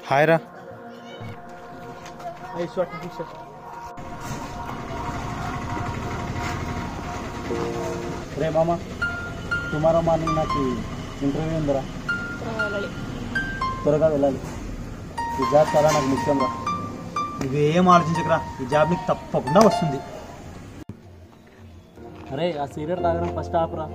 हाय रा రే మామ tomorrow morning నాకు ఇంటర్వ్యూ ఉందిరా, త్వరగా వెళ్ళాలి. ఈ జాబ్ చాలా నాకు ముఖ్యం రా. నువ్వేం ఆలోచించకరా, ఈ జాబ్ నీకు తప్పకుండా వస్తుంది. అరే ఆ సీరియర్ తాగడం ఫస్ట్ ఆపురా.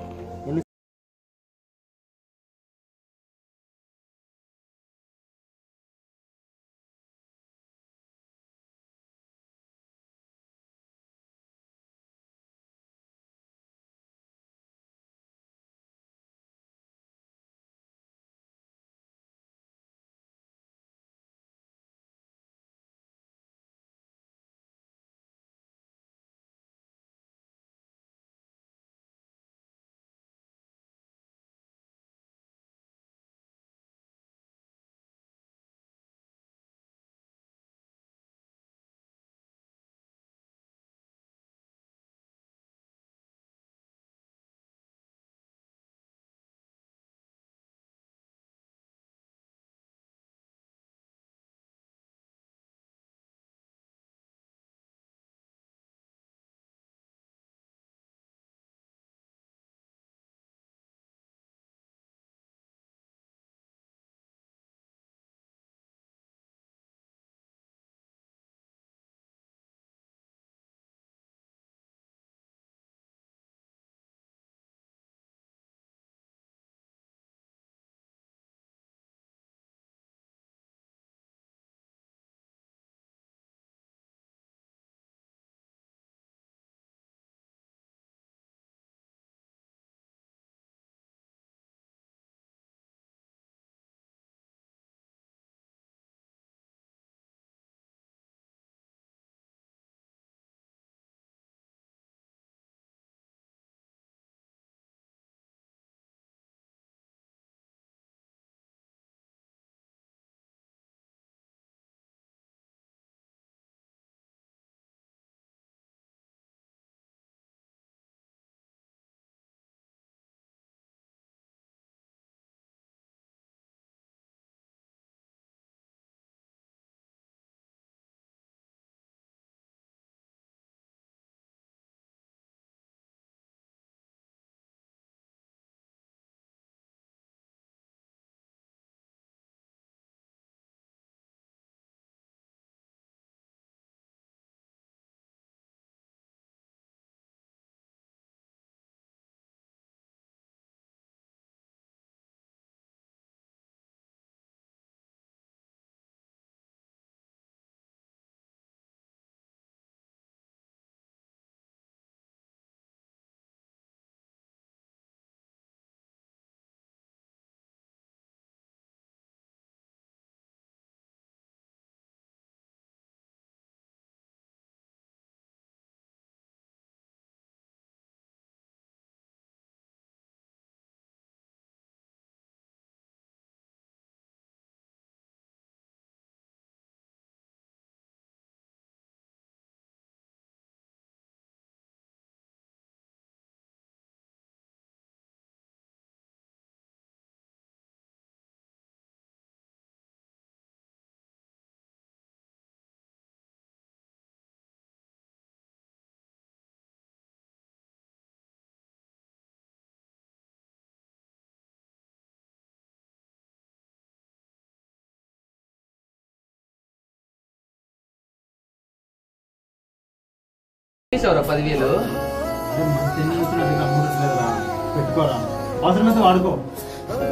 పెట్టుకోరా, అవసరమైతే వాడుకో.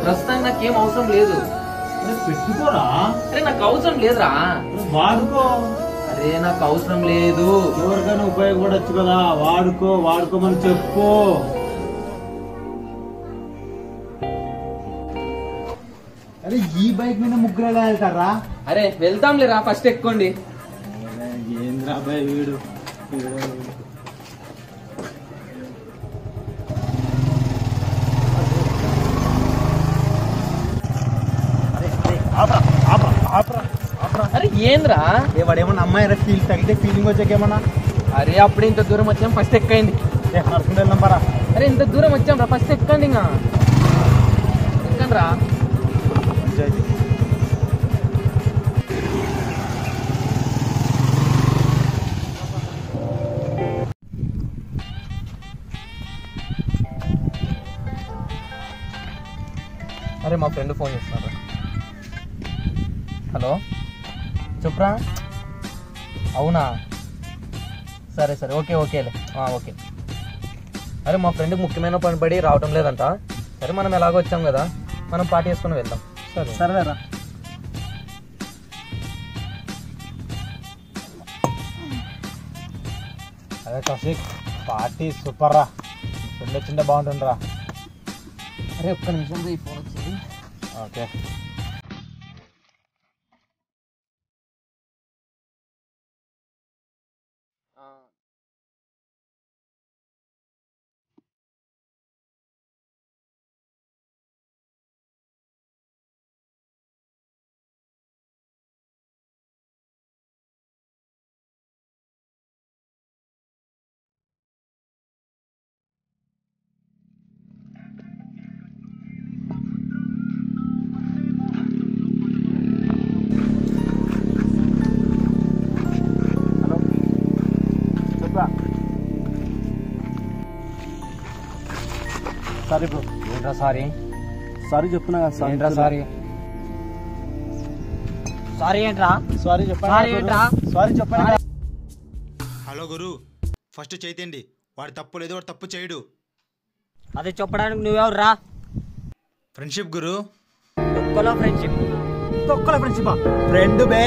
ప్రస్తుతానికి నాకేం అవసరం లేదు. పెట్టుకోరా. అరే నాకు అవసరం లేదురా, వాడుకో. అరే నాకు అవసరం లేదు. ఎవరికైనా ఉపయోగపడచ్చు కదా, వాడుకో, వాడుకోమని చెప్పు. అరే ఈ బైక్ మీద ముగ్గురు ఎలా వెళ్తారా? అరే వెళ్తాంలేరా, ఫస్ట్ ఎక్కుకోండి. ఏంద్రా బాయ్ వీడు. అరే ఏంద్రా, వాడేమన్నా అమ్మాయి ఫీల్ తగ్గితే ఫీలింగ్ వచ్చాకేమన్నా? అరే అప్పుడు ఇంత దూరం వచ్చాం, ఫస్ట్ ఎక్కండి. నడుచుకుంటూ వెళ్దాం పరా. అరే ఇంత దూరం వచ్చాం రా, ఫస్ట్ ఎక్కండి. ఇంకా ఎక్కండి రా. మా ఫ్రెండ్ ఫోన్ చేస్తున్నారు. హలో చెప్పురా. అవునా, సరే సరే, ఓకేలే. ఓకే. అరే మా ఫ్రెండ్కి ముఖ్యమైన పని పడి రావటం లేదంట. సరే మనం ఎలాగో వచ్చాం కదా, మనం పార్టీ చేసుకుని వెళ్దాం. సరేరా. అదే కౌశిక్, పార్టీ సూపర్ రా. ఫ్రెండ్ వచ్చింటే బాగుంటుందిరా. అరే ఒక్క నిమిషం, ఈ ఫోన్ వచ్చింది. ఓకే. Sorry bro. ఏంట్రా సారీ? సారీ చెప్తున్నా కదా. ఏంట్రా సారీ? సారీ ఏంట్రా? సారీ చెప్పండి. హలో గురు, ఫస్ట్ చైతేండి. వాడు తప్పు లేదు, వాడు తప్పు చేయడు. అది చెప్పడానికి నువ్వెవరు రా? ఫ్రెండ్షిప్ గురు. తొక్కలో ఫ్రెండ్షిప్. ఫ్రెండ్ బే.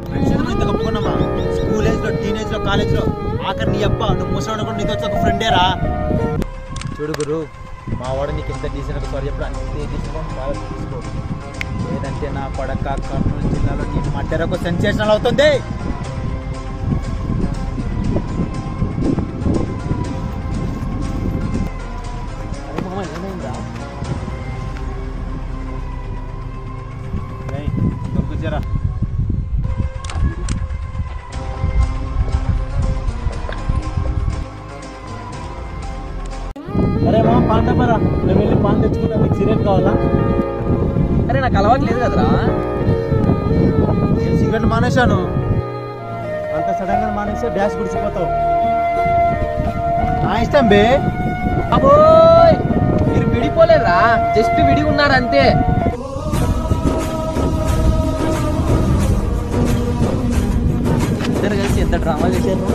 ఫ్రెండ్షిప్ ఇంత గొప్పకున్నామా? స్కూల్ ఏజ్ లో, టీనేజ్ లో, కాలేజ్ లో, ఆఖరి నీ అబ్బా నువ్వు ముసలి కూడా నీకు వచ్చి ఒక ఫ్రెండేరా. చూడు గురు, మా వాడు నీకు ఇంత డీసెంట్ సారీ చెప్పడం అంతే డీసెంట్ బాగా తీసుకో. లేదంటే నా కొడక కర్నూలు జిల్లాలో నీ మర్డర్ ఒక సెన్సేషనల్ అవుతుంది. దొరుకుతారా? అరే మా పాన్ డబ్బరా, మేము వెళ్ళి పాన్ తెచ్చుకుంటాం. నీకు సిగరెట్ కావాలా? అరే నాకు అలవాట్లేదు కదరా. నేను సిగరెట్ మానేశాను. అంత సడన్ గా మానేస్తే డ్యాష్ గుడిచిపోతావు. నా ఇష్టం బే. అబ్బోయ్, మీరు విడిపోలేదురా, జస్ట్ విడి ఉన్నారు అంతే. ఇద్దరు కలిసి ఎంత డ్రామా చేశారు.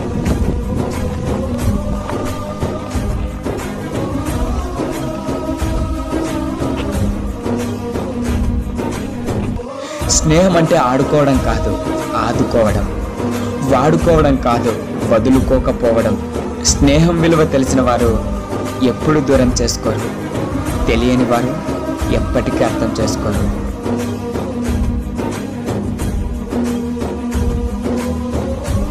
స్నేహం అంటే ఆడుకోవడం కాదు, ఆదుకోవడం. వాడుకోవడం కాదు, వదులుకోకపోవడం. స్నేహం విలువ తెలిసిన వారు ఎప్పుడు దూరం చేసుకోరు, తెలియని వారు ఎప్పటికీ అర్థం చేసుకోరు.